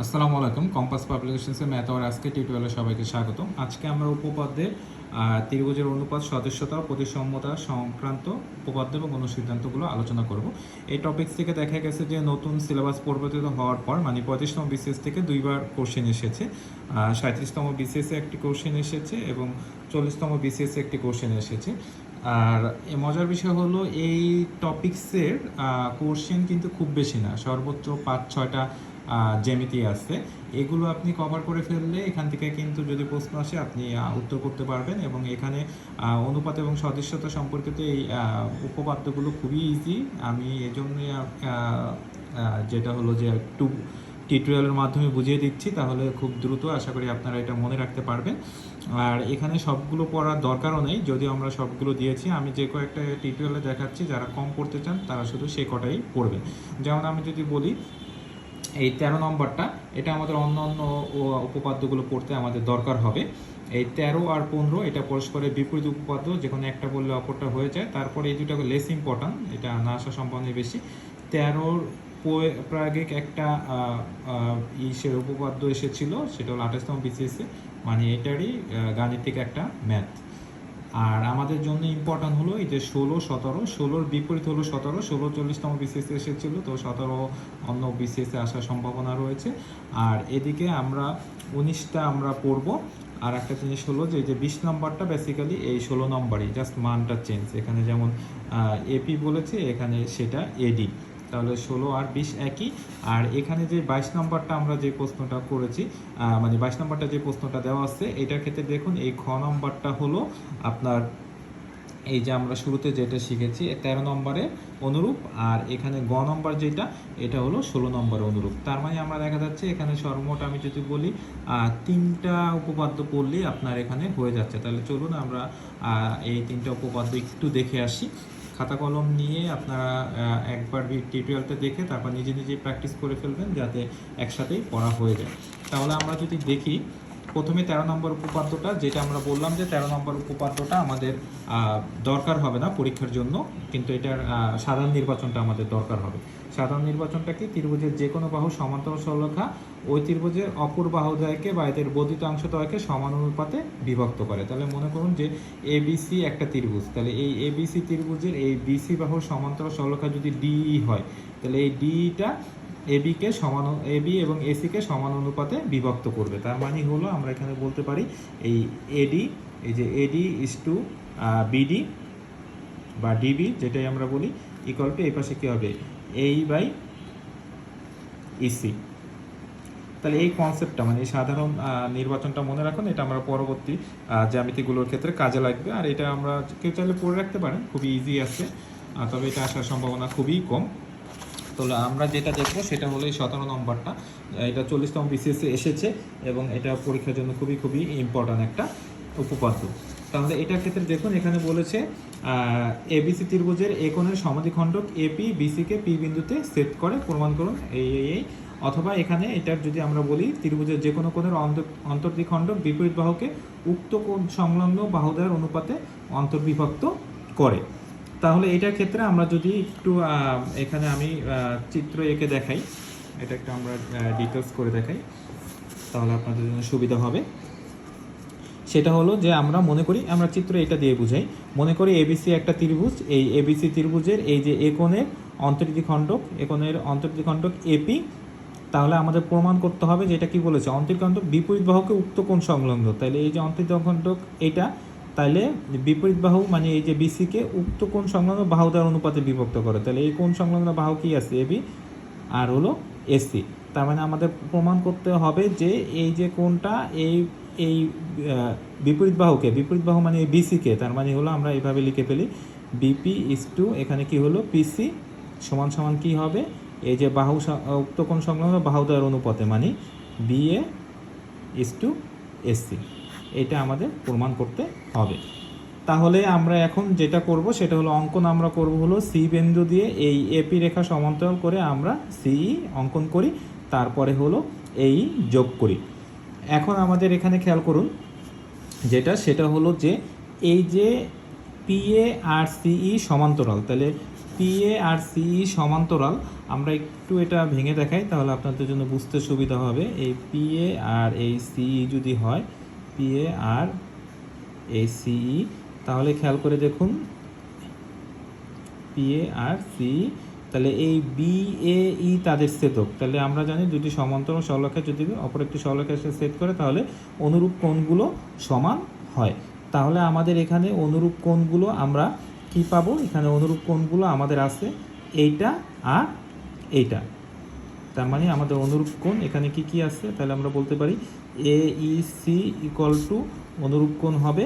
আসসালামু আলাইকুম। Compass পাবলিকেশনসের math hour আজকে টিউটোরিয়ালে সবাইকে স্বাগত। আজকে আমরা উপপাদ্যে ত্রিভুজের অনুপাত, সদস্যতা ও প্রতিসাম্যতা সংক্রান্ত উপপাদ্য এবং অনুসিদ্ধান্তগুলো আলোচনা করব। এই টপিকস থেকে দেখা গেছে যে নতুন সিলেবাস পরিবর্তিত হওয়ার পর মানে 35তম বিসিএস থেকে দুইবার কোশ্চেন এসেছে। 37তম বিসিএসে একটি কোশ্চেন এসেছে এবং 40তম বিসিএসে একটি কোশ্চেন এসেছে। আর মজার বিষয় হলো এই টপিক্সের কোশ্চেন কিন্তু খুব বেশি না, সর্বোচ্চ 5-6টা জ্যামিতি আছে। এগুলো আপনি কভার করে ফেললে এখান থেকে কিন্তু যদি প্রশ্ন আসে আপনি উত্তর করতে পারবেন। এবং এখানে অনুপাত এবং সদস্যতা সম্পর্কিত এই উপপাদ্যগুলো খুবই ইজি। আমি এজন্যই যেটা হলো যে একটু টিউটোরিয়ালের মাধ্যমে বুঝিয়ে দিচ্ছি, তাহলে খুব দ্রুত আশা করি আপনারা এটা মনে রাখতে পারবেন। আর এখানে সবগুলো পড়ার দরকারও নেই, যদিও আমরা সবগুলো দিয়েছি। আমি যে কয়েকটা টিউটোরিয়ালে দেখাচ্ছি, যারা কম পড়তে চান তারা শুধু সে কটাই পড়বেন। যেমন আমি যদি বলি এই 13 নম্বরটা, এটা আমাদের অন্য অন্য উপপাদ্যগুলো পড়তে আমাদের দরকার হবে। এই 13 আর 15 এটা পরস্পরের বিপরীত উপপাদ্য, যেখানে একটা বললে অপরটা হয়ে যায়। তারপরে এই দুটো লেস ইম্পর্ট্যান্ট, এটা না আসা সম্ভাবনা বেশি। 13 প্রায়োগিক একটা ইসের উপপাদ্য এসেছিল, সেটা হলো 28তম বিসিএসে, মানে এটারই গাণিতিক একটা ম্যাথ। আর আমাদের জন্য ইম্পর্ট্যান্ট হলো এই যে 16-17, 16-র বিপরীত হলো 17, 16 40তম বিসিএসে এসেছিল, তো 17 অন্য বিসিএসে আসার সম্ভাবনা রয়েছে। আর এদিকে আমরা 19টা আমরা পড়ব। আর একটা জিনিস হলো যে এই যে 20 নম্বরটা বেসিক্যালি এই 16 নম্বরই, জাস্ট মানটা চেঞ্জ। এখানে যেমন এপি বলেছে, এখানে সেটা এডি, তাহলে 16 আর 20 একই। আর এখানে যে 22 নম্বরটা আমরা যে প্রশ্নটা করেছি, মানে 22 নম্বরটা যে প্রশ্নটা দেওয়া আছে, এটার ক্ষেত্রে দেখুন এই খ নম্বরটা হলো আপনার এই যে আমরা শুরুতে যেটা শিখেছি 13 নম্বরে অনুরূপ, আর এখানে গ নম্বর যেটা, এটা হলো 16 নম্বরে অনুরূপ। তার মানে আমরা দেখা যাচ্ছে এখানে সর্বমোট আমি যদি বলি 3টা উপপাদ্য পড়লেই আপনার এখানে হয়ে যাচ্ছে। তাহলে চলুন আমরা এই 3টা উপপাদ্য একটু দেখে আসি। খাতা কলম নিয়ে আপনারা একবার টিউটোরিয়ালটা দেখে তারপর নিজে নিজে প্র্যাকটিস করে ফেলবেন, যাতে একসাথেই পড়া হয়ে যায়। তাহলে আমরা যদি দেখি প্রথমে 13 নম্বর উপপাদ্যটা, যেটা আমরা বললাম যে 13 নম্বর উপপাদ্যটা আমাদের দরকার হবে না পরীক্ষার জন্য, কিন্তু এটার সাধারণ নির্বাচনটা আমাদের দরকার হবে। সাধারণ নির্বাচনটা কি? ত্রিভুজের যে কোনো বাহু সমান্তরাল সরলরেখা ওই ত্রিভুজের অপর বাহুদ্বয়কে বা এদের বর্ধিত অংশদ্বয়কে সমান অনুপাতে বিভক্ত করে। তাহলে মনে করুন যে এবিসি একটা ত্রিভুজ, তাহলে এই এবিসি ত্রিভুজের এই বিসি বাহুর সমান্তরাল সরলরেখা যদি ডিই হয়, তাহলে এই ডিইটা এবিকে সমান, এবি এবং এসিকে সমান অনুপাতে বিভক্ত করবে। তার মানে হলো আমরা এখানে বলতে পারি এই এডি, এই যে এডি ইস টু বিডি বা ডিবি যেটাই আমরা বলি, ইকুয়াল টু এই পাশে কী হবে, এই বাই ইসি। তাহলে এই কনসেপ্টটা মানে এই সাধারণ নির্বাচনটা মনে রাখুন, এটা আমরা পরবর্তী জ্যামিতিগুলোর ক্ষেত্রে কাজে লাগবে। আর এটা আমরা কেউ চাইলে পড়ে রাখতে পারেন, খুবই ইজি আছে, তবে এটা আসার সম্ভাবনা খুবই কম। তো আমরা যেটা দেখবো সেটা হলো এই 17 নম্বরটা, এটা 40তম বিসিএসে এসেছে এবং এটা পরীক্ষার জন্য খুবই খুবই ইম্পর্ট্যান্ট একটা উপপাদ্য। তাহলে এটার ক্ষেত্রে দেখুন এখানে বলেছে এবিসি ত্রিভুজের এ কোণের সমাধিখণ্ডক এপি বিসিকে পি বিন্দুতে সেট করে, প্রমাণ করুন এই। অথবা এখানে এটার যদি আমরা বলি ত্রিভুজের যে কোনো কোণের অন্তর্দ্বিখণ্ডক বিপরীত বাহুকে উক্ত কোণ সংলগ্ন বাহুদ্বয়ের অনুপাতে অন্তর্বিভক্ত করে। তাহলে এটার ক্ষেত্রে আমরা যদি একটু এখানে আমি চিত্র এঁকে দেখাই, এটা একটু আমরা ডিটেলস করে দেখাই, তাহলে আপনাদের জন্য সুবিধা হবে। সেটা হলো যে আমরা মনে করি, আমরা চিত্র এটা দিয়ে বুঝাই, মনে করি এবিসি একটা ত্রিভুজ, এই এবিসি ত্রিভুজের এই যে এ কোণের অন্তর্দ্বিখণ্ডক এপি। তাহলে আমাদের প্রমাণ করতে হবে যে এটা কি বলেছে, অন্তর্দ্বিখণ্ডক বিপরীত বাহুকে উক্ত কোণ সংলগ্ন। তাহলে এই যে অন্তর্দ্বিখণ্ডক এটা, তাহলে বিপরীত বাহু মানে এই যে বিসিকে উক্ত কোণ সংলগ্ন বাহুদ্বয়ের অনুপাতে বিভক্ত করে। তাহলে এই কোণ সংলগ্ন বাহু কি আছে, এবি, আর হলো এসি। তার মানে আমাদের প্রমাণ করতে হবে যে এই যে কোণটা এই এই বিপরীত বাহু মানে এই বিসিকে, তার মানে হলো আমরা এইভাবে লিখে ফেলি বিপি ইস টু এখানে কি হলো পিসি সমান সমান কি হবে, এই যে বাহু উক্ত কোণ সংলগ্ন বাহুদ্বয়ের অনুপাতে মানে বিএ ইস টু এসসি। এটা আমাদের প্রমাণ করতে হবে। তাহলে আমরা এখন যেটা করব সেটা হলো অঙ্কন আমরা করব হলো সি বিন্দু দিয়ে এই এপি রেখা সমান্তরাল করে আমরা সিই অঙ্কন করি, তারপরে হলো এই যোগ করি। এখন আমাদের এখানে খেয়াল করুন যেটা, সেটা হলো যে এই যে পিএ আর সিই সমান্তরাল, তাহলে পিএ আর সিই সমান্তরাল, আমরা একটু এটা ভেঙে দেখাই, তাহলে আপনাদের জন্য বুঝতে সুবিধা হবে। এই পিএ আর এই সিই যদি হয়, পিএ আর এই সিই, তাহলে খেয়াল করে দেখুন পিএ আর সিই, তাহলে এই বিএই তাদের ছেদক। তাহলে আমরা জানি দুটি সমান্তরাল সরলরেখা যদি অপর একটি সরলরেখার সাথে ছেদ করে তাহলে অনুরূপ কোণগুলো সমান হয়। তাহলে আমাদের এখানে অনুরূপ কোণগুলো আমরা কি পাবো? এখানে অনুরূপ কোণগুলো আমাদের আছে এইটা আর এইটা। তার মানে আমাদের অনুরূপ কোণ এখানে কি কি আছে? তাহলে আমরা বলতে পারি AEC ইকুয়াল টু অনুরূপ কোণ হবে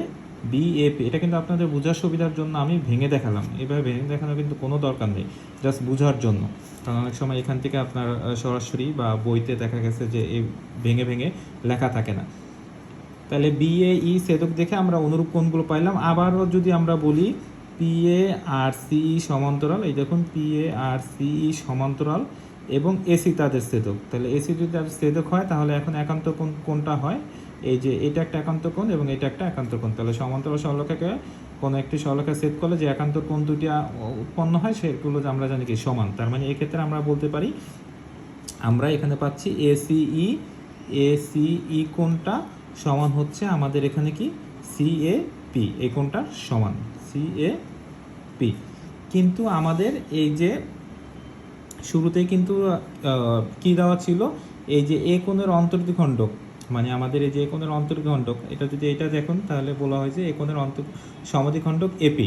BAP। এটা কিন্তু আপনাদের বোঝার সুবিধার জন্য আমি ভেঙে দেখালাম, এভাবে ভেঙে দেখানোর কিন্তু কোনো দরকার নেই, জাস্ট বোঝার জন্য। কারণ অনেক সময় এখান থেকে আপনার সরাসরি বা বইতে দেখা গেছে যে এই ভেঙে ভেঙে লেখা থাকে না। তাহলে BAE ছেদক দেখে আমরা অনুরূপ কোণগুলো পাইলাম। আবারও যদি আমরা বলি PA আর CE সমান্তরাল, এই দেখুন PA আর CE সমান্তরাল এবং AC তাদের ছেদক। তাহলে AC যদি তাদের ছেদক হয় তাহলে এখন একান্ত কোণ কোনটা হয়? এই যে এটা একটা একান্ত কোণ এবং এটা একটা একান্ত কোণ। তাহলে সমান্তরাল সরলরেখাকে কোনো একটি সরলরেখা ছেদ করলে যে একান্ত কোণ দুটি উৎপন্ন হয় সেগুলো আমরা জানি কি সমান। তার মানে এক্ষেত্রে আমরা বলতে পারি আমরা এখানে পাচ্ছি ACE কোণটা সমান হচ্ছে আমাদের এখানে কি CAP, এই কোণটা সমান CAP। কিন্তু আমাদের এই যে শুরুতেই কিন্তু কি দেওয়া ছিল, এই যে এ কোণের অন্তর্দ্বিখণ্ডক, মানে আমাদের এই যে এ কোণের অন্তর্দ্বিখণ্ডক, এটা যদি এটা দেখুন তাহলে বলা হয় যে এ কোণের সমদ্বিখণ্ডক AP।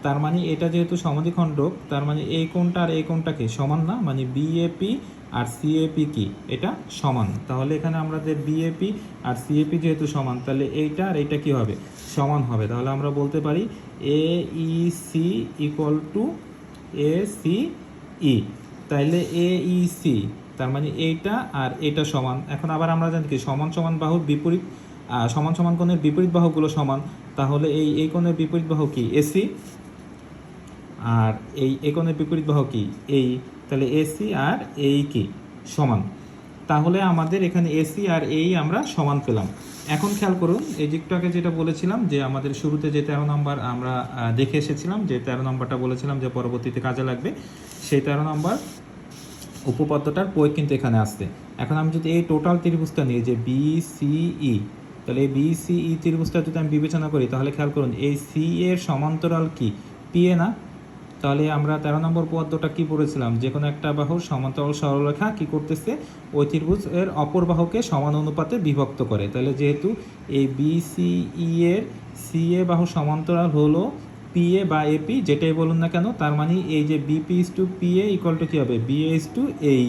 তার মানে এটা যেহেতু সমদ্বিখণ্ডক, তার মানে এই কোণটা আর এই কোণটা কি সমান না? মানে BAP আর CAP কি এটা সমান। তাহলে এখানে আমাদের BAP আর CAP যেহেতু সমান, তাহলে এইটা আর এইটা কি হবে? সমান হবে। তাহলে আমরা বলতে পারি AEC ইকুয়াল টু ACE। তাইলে AEC তার মানে এইটা আর এটা সমান। এখন আবার আমরা জানি কি সমান সমান বাহুর বিপরীত, সমান সমান কোণের বিপরীত বাহুগুলো সমান। তাহলে এই কোণের বিপরীত বাহু কি? AC। আর এই কোণের বিপরীত বাহু কি? এই। তাহলে AC আর এই কি সমান। তাহলে আমাদের এখানে AC আর এই আমরা সমান পেলাম। এখন খেয়াল করুন, এই দিকটাকে যেটা বলেছিলাম যে আমাদের শুরুতে যে 13 নম্বর আমরা দেখে এসেছিলাম, যে 13 নম্বরটা বলেছিলাম যে পরবর্তীতে কাজে লাগবে, সেই 13 নম্বর উপপাদ্যটার প্রয়োগ কিন্তু এখানে আসছে। এখন আমি যদি এই টোটাল ত্রিভুজটা নিই যে BCE, তাহলে এই BCE ত্রিভুজটা যদি আমি বিবেচনা করি তাহলে খেয়াল করুন এই সি এর সমান্তরাল কি PA না? তাহলে আমরা 13 নম্বর উপপাদ্যটা কি পড়েছিলাম? যে কোনো একটা বাহুর সমান্তরাল সরলরেখা কি করতেছে? ওই ত্রিভুজ এর অপর বাহুকে সমান অনুপাতে বিভক্ত করে। তাহলে যেহেতু এই BCE এর CA বাহু সমান্তরাল হলো PA বা AP, যেটাই বলুন না কেন, তার মানে এই যে BP/PA ইকুয়াল টু কী হবে? BA/AE।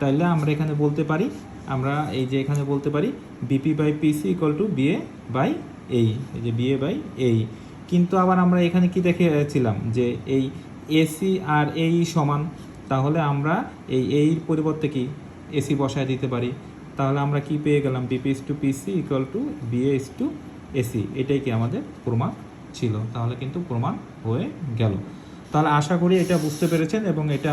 তাহলে আমরা এখানে বলতে পারি, আমরা এই যে এখানে বলতে পারি BP/PC ইকুয়াল টু BA/AE, এই যে BA/AE। কিন্তু আবার আমরা এখানে কি দেখেছিলাম যে এই AC আর AE সমান, তাহলে আমরা এই AEর পরিবর্তে কি AC বসায় দিতে পারি। তাহলে আমরা কি পেয়ে গেলাম? BP/PC equal to BA/AC। এটাই কি আমাদের প্রমাণ ছিল। তাহলে কিন্তু প্রমাণ হয়ে গেল। তাহলে আশা করি এটা বুঝতে পেরেছেন, এবং এটা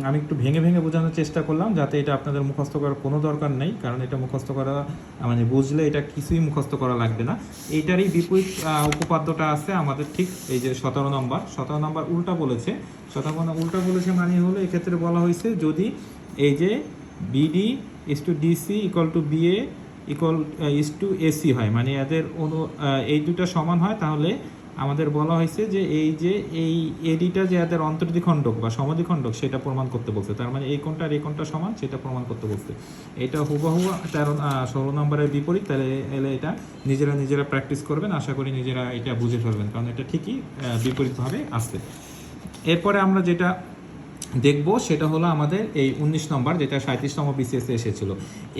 আমি একটু ভেঙে ভেঙে বোঝানোর চেষ্টা করলাম যাতে এটা আপনাদের মুখস্থ করার কোনো দরকার নেই, কারণ এটা মুখস্থ করা মানে বুঝলে এটা কিছুই মুখস্থ করা লাগবে না। এইটারই বিপরীত উপপাদ্যটা আছে আমাদের ঠিক এই যে 17 নম্বর উল্টা বলেছে। 17 উল্টা বলেছে মানে হলো এক্ষেত্রে বলা হয়েছে যদি এই যে BD/DC equal to BA equal to AC হয়, মানে এদের এই দুটা সমান হয়, তাহলে আমাদের বলা হয়েছে যে এই এডিটা যে এদের অন্তর্দ্বিখণ্ডক বা সমদ্বিখণ্ডক সেটা প্রমাণ করতে বলছে। তার মানে এই কোণটা আর এই কোণটা সমান সেটা প্রমাণ করতে বলছে। এটা হুবহু 16 নম্বরের বিপরীত। তাহলে এটা নিজেরা প্র্যাকটিস করবেন, আশা করি নিজেরা এটা বুঝে ফেলবেন, কারণ এটা ঠিকই বিপরীতভাবে আসছে। এরপরে আমরা যেটা দেখব সেটা হলো আমাদের এই 19 নম্বর, যেটা 37তম BCS এসেছিল।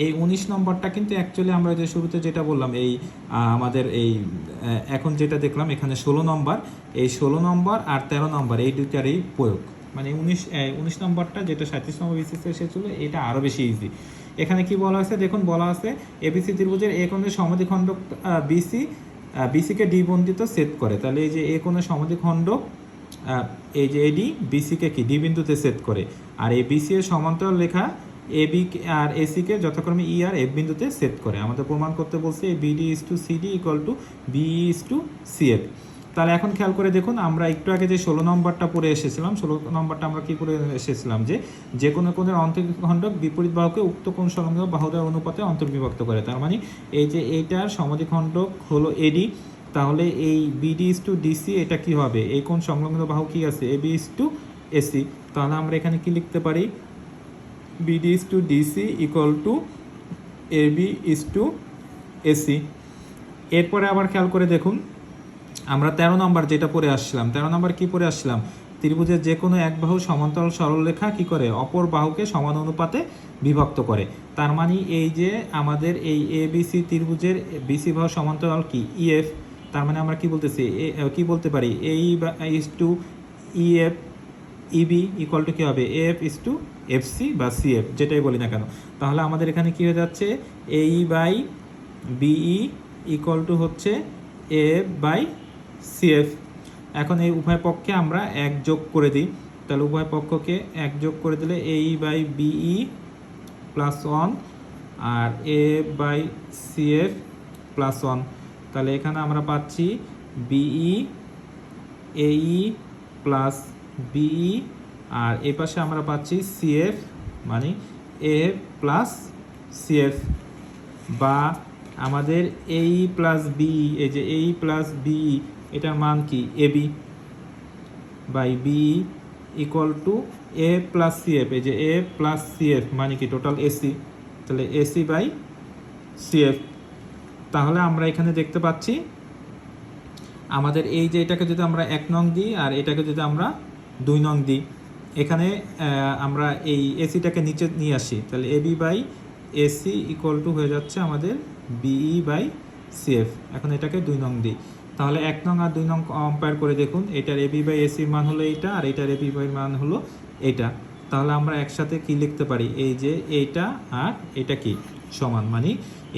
এই 19 নম্বরটা কিন্তু অ্যাকচুয়ালি আমরা যে শুরুতে যেটা বললাম এই আমাদের এই এখন যেটা দেখলাম এখানে 16 নম্বর, এই 16 নম্বর আর 13 নম্বর এই দুইটারই প্রয়োগ। মানে 19 নম্বরটা যেটা 37তম BCS এসেছিল এটা আরও বেশি ইজি। এখানে কি বলা হয়েছে দেখুন, বলা আছে ABC ত্রিভুজের এ কোণের সমদ্বিখণ্ডক BC-কে ডি বন্ধিত ছেদ করে। তাহলে এই যে এ কোণের সমদ্বিখণ্ডক এই যে AD BC-কে কি ডি বিন্দুতে ছেদ করে, আর এই BC এর সমান্তরাল রেখা AB আর AC-কে যথাক্রমে E আর F বিন্দুতে ছেদ করে। আমাদের প্রমাণ করতে বলছে এই BD/CD ইকুয়াল টু BE/CF। তাহলে এখন খেয়াল করে দেখুন, আমরা একটু আগে যে 16 নম্বরটা পড়ে এসেছিলাম, 16 নম্বরটা আমরা কি করে এসেছিলাম যে কোনো কোণের অন্তর্গত খণ্ডক বিপরীত বাহুকে উক্ত কোণ সংলগ্ন বাহুদ্বয় অনুপাতে অন্তর্বিভক্ত করে। তার মানে এই যে এইটার সমদ্বিখণ্ডক হলো এডি, তাহলে এই বিডি ইস টু ডিসি এটা কি হবে, এই কোণ সংলগ্ন বাহু কি আছে এবি ইস টু এসি। তাহলে আমরা এখানে কি লিখতে পারি, BD is to DC equal to AB is to AC. এরপরে আবার খেয়াল করে দেখুন, আমরা 13 নম্বর যেটা পড়ে আসছিলাম, 13 নম্বর কি পড়ে আসছিলাম, ত্রিভুজের যে কোনো এক বাহু সমান্তরাল সরলরেখা কি করে অপর বাহুকে সমান অনুপাতে বিভক্ত করে। তার মানে এই যে আমাদের এই এ বিসি ত্রিভুজের বিসি বাহু সমান্তরাল কি ইএফ, তার মানে আমরা কি বলতেছি কি বলতে পারি এই is to EF ইবি equal to কী হবে এফ ইস টু এফসি বা সিএফ, যেটাই বলি না কেন। তাহলে আমাদের এখানে কী হয়ে যাচ্ছে, এই বাই বিই ইকুয়াল টু হচ্ছে এফ বাই সিএফ। এখন এই উভয় পক্ষে আমরা এক যোগ করে দিই, তাহলে উভয় পক্ষকে এক যোগ করে দিলে এই বাই বিই প্লাস 1 আর এফ বাই সিএফ প্লাস 1। তাহলে এখানে আমরা পাচ্ছি বিই এই প্লাস বিই, আর এ পাশে আমরা পাচ্ছি সিএফ মানে এ প্লাস সিএফ, বা আমাদের এই প্লাস বিই, এই যে এই প্লাস বিই এটার মান কি AB by BE equal to A plus CF, এই যে এ প্লাস সিএফ মানে কি টোটাল এসি, তাহলে এসি বাই সিএফ। তাহলে আমরা এখানে দেখতে পাচ্ছি আমাদের এই যে এটাকে যদি আমরা 1 নং দিই আর এটাকে যদি আমরা 2 নং দিই, এখানে আমরা এই এসিটাকে নিচে নিয়ে আসি, তাহলে AB by AC equal to হয়ে যাচ্ছে আমাদের বিই বাই সিএফ। এখন এটাকে 2 নং দিই, তাহলে 1 নং আর 2 নং কম্পেয়ার করে দেখুন, এটার এবি বাই এসির মান হলো এইটা আর এটার এবি বাই মান হলো এইটা। তাহলে আমরা একসাথে কি লিখতে পারি, এই যে এইটা আর এটা কি সমান, মানে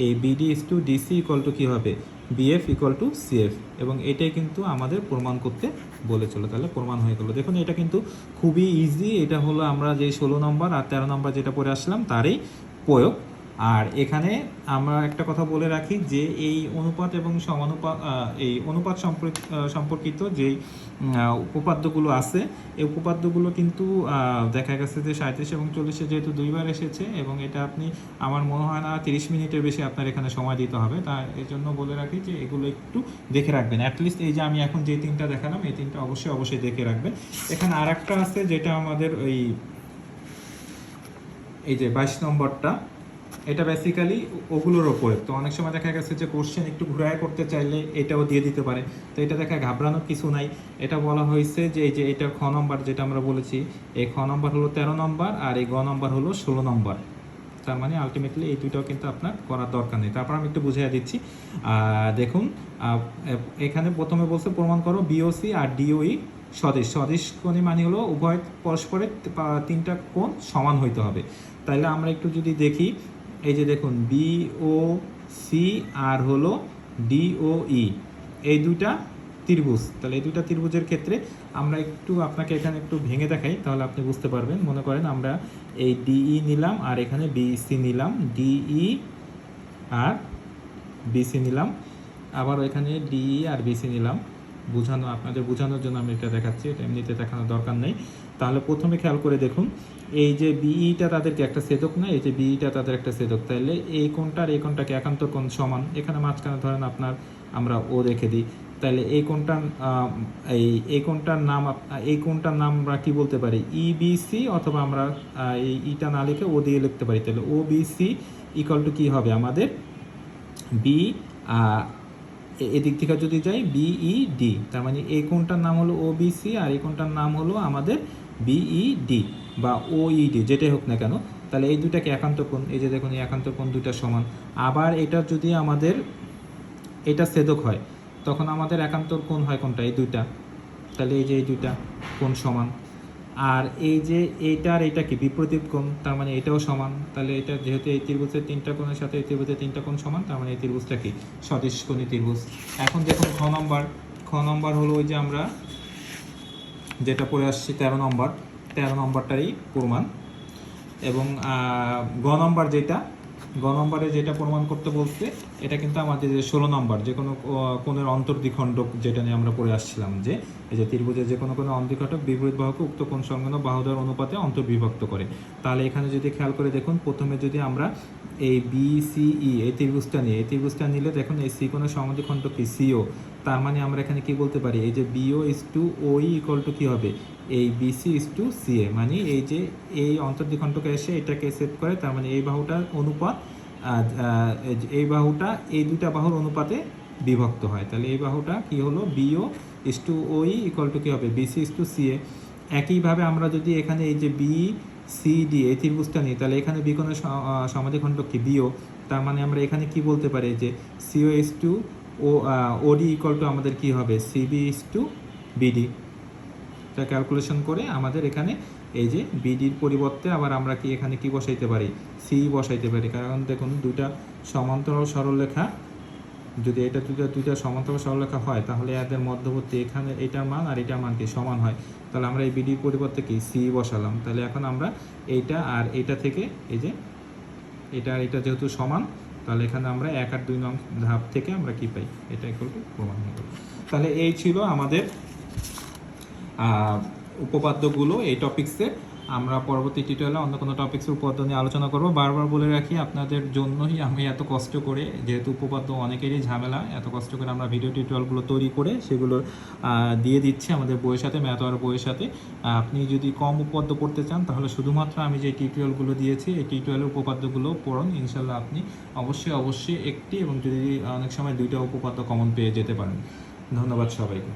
এই BD is to DC equal to কী হবে বিএফ ইকুয়াল টু সিএফ, এবং এটাই কিন্তু আমাদের প্রমাণ করতে বলেছিল। তাহলে প্রমাণ হয়ে গেলো। দেখুন এটা কিন্তু খুবই ইজি, এটা হলো আমরা যে 16 নম্বর আর 13 নম্বর যেটা পড়ে আসলাম তারই প্রয়োগ। আর এখানে আমরা একটা কথা বলে রাখি যে এই অনুপাত এবং সমানুপাত, এই অনুপাত সম্পর্কিত যেই উপপাদ্যগুলো আছে, এই উপপাদ্যগুলো কিন্তু দেখা গেছে যে 37 এবং 40-এ যেহেতু 2বার এসেছে, এবং এটা আপনি আমার মনে হয় না 30 মিনিটের বেশি আপনার এখানে সময় দিতে হবে, তাই এই জন্য বলে রাখি যে এগুলো একটু দেখে রাখবেন। অ্যাটলিস্ট এই যে আমি এখন যে 3টা দেখালাম এই 3টা অবশ্যই দেখে রাখবেন। এখানে আর একটা আছে যেটা আমাদের এই যে 22 নম্বরটা, এটা বেসিক্যালি ওগুলোর ওপরে। তো অনেক সময় দেখা গেছে যে কোশ্চেন একটু ঘুরায় করতে চাইলে এটাও দিয়ে দিতে পারে, তো এটা দেখা ঘাবড়ানোর কিছু নাই। এটা বলা হয়েছে যে এই যে এটা খ নম্বর যেটা আমরা বলেছি, এই খ নম্বর হলো 13 নম্বর আর এই গ নম্বর হলো 16 নম্বর। তার মানে আলটিমেটলি এই দুইটাও কিন্তু আপনার করার দরকার নেই। তারপর আমি একটু বুঝিয়ে দিচ্ছি। দেখুন এখানে প্রথমে বলছে প্রমাণ করো বিওসি আর ডিওই সদিশ কোণী মানে হলো উভয় পরস্পরের 3টা কোণ সমান হইতে হবে। তাইলে আমরা একটু যদি দেখি, এই যে দেখুন বিও সি আর হলো ডিওই, এই দুইটা ত্রিভুজ। তাহলে এই দুইটা ত্রিভুজের ক্ষেত্রে আমরা একটু আপনাকে এখানে একটু ভেঙে দেখাই, তাহলে আপনি বুঝতে পারবেন। মনে করেন আমরা এই ডিই নিলাম আর এখানে বিসি নিলাম, ডিই আর বিসি নিলাম, আবার এখানে ডিই আর বিসি নিলাম। আপনাদের বোঝানোর জন্য আমি এটা দেখাচ্ছি, এটা এমনিতে দেখানোর দরকার নেই। তাহলে প্রথমে খেয়াল করে দেখুন, এই যে বিইটা তাদেরকে একটা ছেদক না, এই যে বিইটা তাদের একটা ছেদক, তাহলে এই কোণটা আর এই কোণটাকে একান্তর কোণ সমান। এখানে মাঝখানে ধরেন আমরা ও রেখে দিই, তাহলে এই কোণটার নাম আমরা কি বলতে পারি ইবিসি, অথবা আমরা এই ইটা না লিখে ও দিয়ে লিখতে পারি। তাহলে ও বিসি ইকুয়াল টু কী হবে আমাদের বি, এদিক থেকে যদি যাই বিইডি, তার মানে এই কোণটার নাম হলো ওবিসি আর এই কোণটার নাম হলো আমাদের বিইডি বা ওইডি, যেটাই হোক না কেন। তাহলে এই দুটাকে একান্ত কোণ, এই যে দেখুন এই একান্ত কোণ দুটা সমান। আবার এটা যদি আমাদের এটা ছেদক হয় তখন আমাদের একান্তর কোণ হয় কোনটা, এই দুইটা। তাহলে এই যে এই দুইটা কোণ সমান। আর এই যে এইটা আর এইটা কি বিপরীত কোণ, তার মানে এটাও সমান। তাহলে এটা যেহেতু এই ত্রিভুজের 3টা কোণের সাথে এই ত্রিভুজের 3টা কোণ সমান, তার মানে এই ত্রিভুজটা কি সদিশকোণী ত্রিভুজ। এখন দেখুন খ নম্বর হলো ওই যে আমরা যেটা পড়ে আসছি 13 নম্বরটারই প্রমাণ। এবং গ নম্বর গ নম্বরে যেটা প্রমাণ করতে বলছে এটা কিন্তু আমাদের যে 16 নম্বর, যে কোনো কোণের অন্তর্দ্বিখণ্ডক যেটা নিয়ে আমরা পড়ে আসছিলাম, যে এই যে ত্রিভুজের যে কোনো অন্তর্দ্বিখণ্ডক বিপরীত বাহুকে উক্ত কোণ সংলগ্ন বাহুদ্বয়ের অনুপাতে অন্তর্বিভক্ত করে। তাহলে এখানে যদি খেয়াল করে দেখুন, প্রথমে যদি আমরা এই BCE এই ত্রিভুজটা নিয়ে, এই ত্রিভুজটা নিলে দেখুন এই সি কোণের সমদ্বিখণ্ডক কি CO, তার মানে আমরা এখানে কি বলতে পারি, এই যে BO is to OE equal to কী হবে, এই BC is to CA, মানে এই যে এই অন্তর্দ্বিখণ্ডকে এসে এটাকে সেট করে, তার মানে এই বাহুটার অনুপাত এই বাহুটা এই দুইটা বাহুর অনুপাতে বিভক্ত হয়। তাহলে এই বাহুটা কি হলো, BO is to OE equal to কী হবে, BC is to CA। একইভাবে আমরা যদি এখানে এই যে BCD এই ত্রিভুজটা নিই, তাহলে এখানে বি কোণের সমদ্বিখণ্ডক কি BO, তার মানে আমরা এখানে কি বলতে পারি যে CO is to OD equal to আমাদের কি হবে, CB is to BD। তা ক্যালকুলেশন করে আমাদের এখানে এই যে বিডির পরিবর্তে আবার আমরা কি এখানে কি বসাইতে পারি, সি বসাইতে পারি। কারণ দেখুন দুইটা সমান্তরাল সরলরেখা, যদি এটা দুইটা সমান্তরাল সরলরেখা হয় তাহলে এদের মধ্যবর্তী এখানে এটার মান আর এটার মান কি সমান হয়। তাহলে আমরা এই বিডির পরিবর্তে কি সি বসালাম। তাহলে এখন আমরা এইটা আর এইটা থেকে এই যে এটা আর এটা যেহেতু সমান, তাহলে এখানে আমরা 1 আর 2 নং ধাপ থেকে আমরা কি পাই, এটা ইকুয়াল টু প্রমাণ হয়ে গেল। তাহলে এই ছিল আমাদের উপপাদ্যগুলো এই টপিক্সে। আমরা পরবর্তী টিউটোরিয়ালে অন্য কোনো টপিক্সের উপপাদ্য নিয়ে আলোচনা করব। বারবার বলে রাখি, আপনাদের জন্যই আমি এত কষ্ট করে, যেহেতু উপপাদ্য অনেকেরই ঝামেলা, এত কষ্ট করে আমরা ভিডিও টিউটোরিয়ালগুলো তৈরি করে সেগুলো দিয়ে দিচ্ছি আমাদের বইয়ের সাথে, ম্যাথ আর বইয়ের সাথে। আপনি যদি কম উপপাদ্য পড়তে চান তাহলে শুধুমাত্র আমি যে টিউটোরিয়ালগুলো দিয়েছি এই টিউটোরিয়ালের উপপাদ্যগুলো পড়ুন, ইনশাল্লাহ আপনি অবশ্যই একটি এবং যদি অনেক সময় 2টা উপপাদ্য কমন পেয়ে যেতে পারেন। ধন্যবাদ সবাইকে।